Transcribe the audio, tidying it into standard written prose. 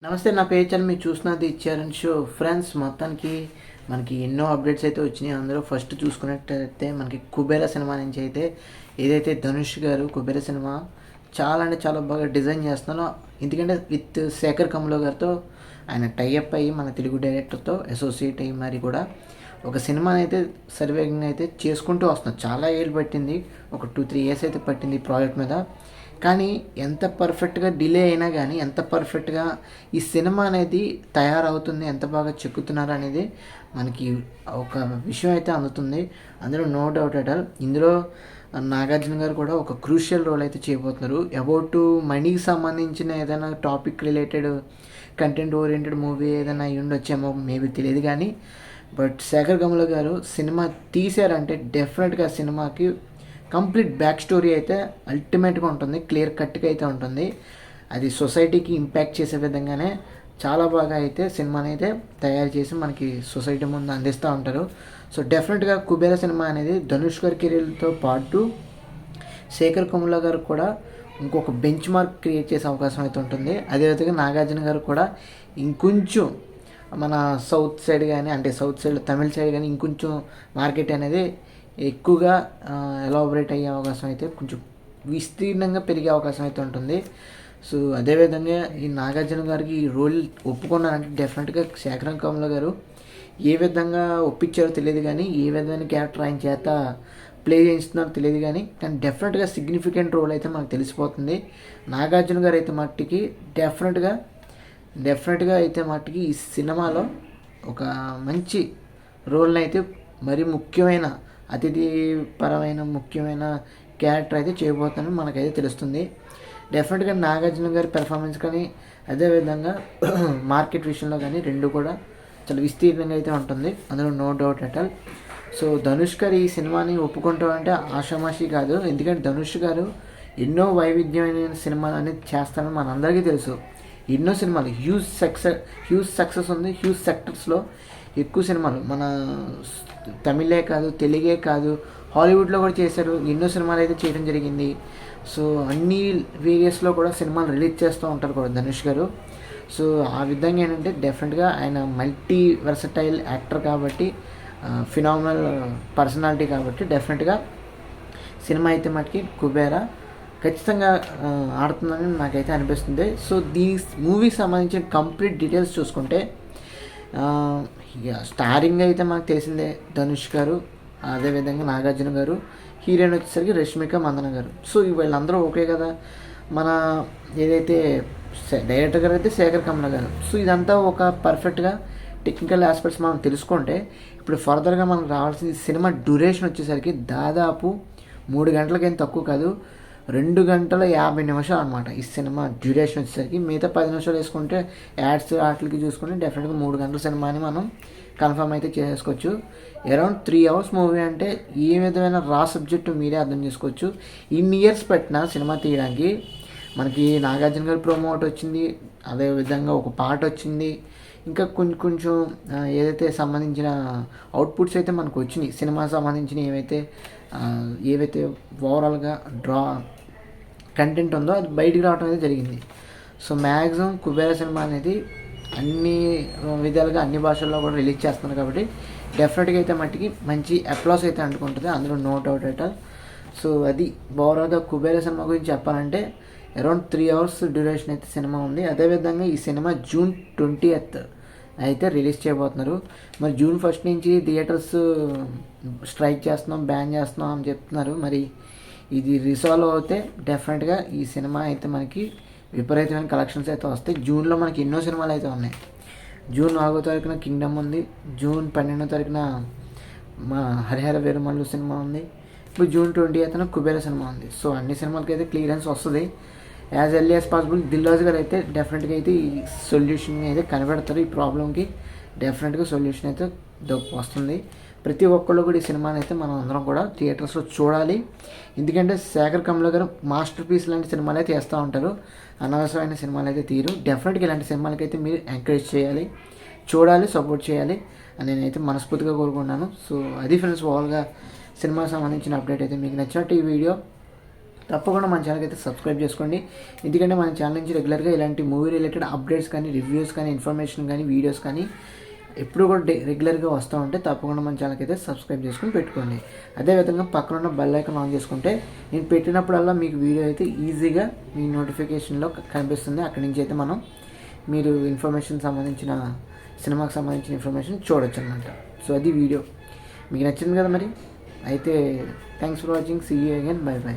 నమస్తే, నా పేరు చరణ్. మీరు చూస్తున్నది చరణ్ షో. ఫ్రెండ్స్, మొత్తానికి మనకి ఎన్నో అప్డేట్స్ అయితే వచ్చినాయి. అందులో ఫస్ట్ చూసుకున్నట్టయితే మనకి కుబేర సినిమా నుంచి అయితే ఏదైతే ధనుష్ గారు కుబేర సినిమా చాలా అంటే చాలా బాగా డిజైన్ చేస్తున్నారో, ఎందుకంటే విత్ శేఖర్ కమ్లో గారితో ఆయన టైఅప్ అయ్యి మన తెలుగు డైరెక్టర్తో అసోసియేట్ అయ్యి మరి కూడా ఒక సినిమాని అయితే సర్వేగంగా అయితే చేసుకుంటూ వస్తున్నారు. చాలా ఏళ్ళు పట్టింది, ఒక 2-3 ఇయర్స్ అయితే పట్టింది ఈ ప్రాజెక్ట్ మీద. కానీ ఎంత పర్ఫెక్ట్గా డిలే అయినా కానీ ఎంత పర్ఫెక్ట్గా ఈ సినిమా అనేది తయారవుతుంది, ఎంత బాగా చెక్కుతున్నారు అనేది మనకి ఒక విషయం అయితే అందుతుంది. అందులో నో డౌట్ అట్ ఆల్. ఇందులో నాగార్జున గారు కూడా ఒక క్రూషియల్ రోల్ అయితే చేయబోతున్నారు. అబౌట్ మనీకి సంబంధించిన ఏదైనా topic related content oriented movie ఏదైనా అయ్యి ఉండొచ్చేమో, మేబీ తెలియదు. కానీ బట్ శేఖర్ కమ్ల గారు సినిమా తీశారంటే డెఫినెట్గా సినిమాకి కంప్లీట్ బ్యాక్ స్టోరీ అయితే అల్టిమేట్గా ఉంటుంది, క్లియర్ కట్గా అయితే ఉంటుంది. అది సొసైటీకి ఇంపాక్ట్ చేసే విధంగానే చాలా బాగా అయితే సినిమాని అయితే తయారు చేసి మనకి సొసైటీ ముందు అందిస్తూ ఉంటారు. సో డెఫినెట్గా కుబేర సినిమా అనేది ధనుష్ గారి కెరీర్తో పాటు శేఖర్ కమ్ల గారు కూడా ఇంకొక బెంచ్ మార్క్ క్రియేట్ చేసే అవకాశం అయితే ఉంటుంది. అదేవిధంగా నాగార్జున గారు కూడా ఇంకొంచెం మన సౌత్ సైడ్ కానీ, అంటే సౌత్ సైడ్ తమిళ సైడ్ కానీ ఇంకొంచెం మార్కెట్ అనేది ఎక్కువగా ఎలాబరేట్ అయ్యే అవకాశం అయితే కొంచెం విస్తీర్ణంగా పెరిగే అవకాశం అయితే ఉంటుంది. సో అదేవిధంగా ఈ నాగార్జున గారికి ఈ రోల్ ఒప్పుకున్నారంటే డెఫినెట్గా శేఖర్ కమ్ల గారు ఏ విధంగా ఒప్పించారో తెలియదు, కానీ ఏ విధమైన క్యారెక్టర్ ఆయన చేత ప్లే చేస్తున్నారో తెలియదు, కానీ డెఫినెట్గా సిగ్నిఫికెంట్ రోల్ అయితే మనకు తెలిసిపోతుంది. నాగార్జున గారు అయితే మట్టికి డెఫినెట్గా అయితే మట్టికి ఈ సినిమాలో ఒక మంచి రోల్ని అయితే మరి ముఖ్యమైన అతిథి పరమైన ముఖ్యమైన క్యారెక్టర్ అయితే చేయబోతుందని మనకైతే తెలుస్తుంది. డెఫినెట్గా నాగార్జున గారి పెర్ఫార్మెన్స్ కానీ అదేవిధంగా మార్కెట్ విషయంలో కానీ రెండు కూడా చాలా విస్తీర్ణంగా అయితే ఉంటుంది, అందులో no doubt at all. So Dhanush garu ఈ సినిమాని ఒప్పుకుంటామంటే ఆషామాషి కాదు, ఎందుకంటే ధనుష్ గారు ఎన్నో వైవిధ్యమైన సినిమాలు అనేది చేస్తారని మనందరికీ తెలుసు. ఎన్నో సినిమాలు హ్యూజ్ సక్సెస్ ఉంది, హ్యూజ్ సెక్టర్స్లో ఎక్కువ సినిమాలు మన తమిళే కాదు, తెలుగే కాదు, హాలీవుడ్లో కూడా చేశారు. ఎన్నో సినిమాలు అయితే చేయడం జరిగింది. సో అన్ని వేరియస్లో కూడా సినిమాలు రిలీజ్ చేస్తూ ఉంటారు కూడా ధనుష్ గారు. సో ఆ విధంగా ఏంటంటే డెఫినెట్గా ఆయన మల్టీ వెర్సటైల్ యాక్టర్ కాబట్టి, ఫినామినల్ పర్సనాలిటీ కాబట్టి డెఫినెట్గా సినిమా అయితే మటుకి కుబేరా ఖచ్చితంగా ఆడుతుందని నాకైతే అనిపిస్తుంది. సో దీని మూవీకి సంబంధించిన కంప్లీట్ డీటెయిల్స్ చూసుకుంటే స్టారింగ్ అయితే మనకు తెలిసిందే ధనుష్ గారు, అదేవిధంగా నాగార్జున గారు, హీరోయిన్ వచ్చేసరికి రష్మిక మందన గారు. సో వీళ్ళందరూ ఓకే కదా. మన ఏదైతే డైరెక్టర్ గారు అయితే శేఖర్ కమ్ల గారు. సో ఇదంతా ఒక పర్ఫెక్ట్గా టెక్నికల్ ఆస్పెక్ట్స్ మనం తెలుసుకుంటే ఇప్పుడు ఫర్దర్గా మనకు రావాల్సిన సినిమా డ్యూరేషన్ వచ్చేసరికి దాదాపు 3 గంటలకేం తక్కువ కాదు, 2 గంటల 50 నిమిషాలు అనమాట ఈ సినిమా డ్యూరేషన్ వచ్చేసరికి. మిగతా 10 నిమిషాలు వేసుకుంటే యాడ్స్ వాటికి చూసుకుంటే డెఫినెట్గా 3 గంటల సినిమాని మనం కన్ఫర్మ్ అయితే చేసుకోవచ్చు. అరౌండ్ 3 అవర్స్ మూవీ అంటే ఏ విధమైన రా సబ్జెక్టు మీరే అర్థం చేసుకోవచ్చు. ఇన్ని ఇయర్స్ పెట్టిన సినిమా తీయడానికి మనకి నాగార్జున గారి ప్రోమోట్ వచ్చింది, అదేవిధంగా ఒక పాట వచ్చింది, ఇంకా కొంచెం ఏదైతే సంబంధించిన అవుట్పుట్స్ అయితే మనకు వచ్చినాయి. సినిమా సంబంధించిన ఏవైతే ఓవరాల్గా కంటెంట్ ఉందో అది బయటికి రావడం అయితే జరిగింది. సో మ్యాక్సిమం కుబేర సినిమా అనేది అన్ని విధాలుగా అన్ని భాషల్లో కూడా రిలీజ్ చేస్తున్నారు కాబట్టి డెఫినెట్గా అయితే మట్టికి మంచి అప్లాస్ అయితే అంటుకుంటుంది, అందులో no doubt at all. So అది ఓవరాల్గా కుబేర సినిమా గురించి చెప్పాలంటే అరౌండ్ 3 అవర్స్ డ్యూరేషన్ అయితే సినిమా ఉంది. అదేవిధంగా ఈ సినిమా June 20th అయితే రిలీజ్ చేయబోతున్నారు. మరి June 1st నుంచి థియేటర్స్ స్ట్రైక్ చేస్తున్నాం, బ్యాన్ చేస్తున్నాం అని చెప్తున్నారు. మరి ఇది రిసాల్వ్ అవుతే డెఫినెట్గా ఈ సినిమా అయితే మనకి విపరీతమైన కలెక్షన్స్ అయితే వస్తాయి. జూన్లో మనకి ఎన్నో సినిమాలు అయితే ఉన్నాయి. June 4వ తారీఖున కింగ్డమ్ ఉంది, June 12వ తారీఖున మా హరిహర వీరమల్లు సినిమా ఉంది, ఇప్పుడు June 20th కుబేర సినిమా ఉంది. సో అన్ని సినిమాలకి అయితే క్లియరెన్స్ వస్తుంది as early as possible. Dil Raju గారు అయితే డెఫినెట్గా అయితే ఈ సొల్యూషన్ అయితే కనిపెడతారు. ఈ ప్రాబ్లంకి డెఫినెట్గా సొల్యూషన్ అయితే వస్తుంది. ప్రతి ఒక్కళ్ళు కూడా ఈ సినిమాని అయితే మనం అందరం కూడా థియేటర్స్లో చూడాలి. ఎందుకంటే శేఖర్ కమ్ల గారు మాస్టర్ పీస్ లాంటి సినిమాలు అయితే వేస్తూ ఉంటారు, అనవసరమైన సినిమాలు అయితే తీరు. డెఫినెట్గా ఇలాంటి సినిమాలకి అయితే మీరు ఎంకరేజ్ చేయాలి, చూడాలి, సపోర్ట్ చేయాలి అని నేనైతే మనస్ఫూర్తిగా కోరుకున్నాను. సో అది ఫ్రెండ్స్, ఓవర్గా సినిమాకి సంబంధించిన అప్డేట్ అయితే మీకు నచ్చినట్టు ఈ వీడియో తప్పకుండా మన ఛానల్కి అయితే సబ్స్క్రైబ్ చేసుకోండి. ఎందుకంటే మన ఛానల్ నుంచి రెగ్యులర్గా ఇలాంటి మూవీ రిలేటెడ్ అప్డేట్స్ కానీ, రివ్యూస్ కానీ, ఇన్ఫర్మేషన్ కానీ, వీడియోస్ కానీ ఎప్పుడు కూడా రెగ్యులర్గా వస్తూ ఉంటే తప్పకుండా మన ఛానల్కి అయితే సబ్స్క్రైబ్ చేసుకుని పెట్టుకోండి. అదేవిధంగా పక్కన ఉన్న బెల్ ఐకాన్ ఆన్ చేసుకుంటే నేను పెట్టినప్పుడల్లా మీకు వీడియో అయితే ఈజీగా మీ నోటిఫికేషన్లో కనిపిస్తుంది. అక్కడి నుంచి అయితే మీరు ఇన్ఫర్మేషన్ సంబంధించిన సినిమాకి సంబంధించిన ఇన్ఫర్మేషన్ చూడొచ్చు అనమాట. సో అది వీడియో మీకు నచ్చింది కదా మరి. అయితే thanks for watching. See you again. Bye by.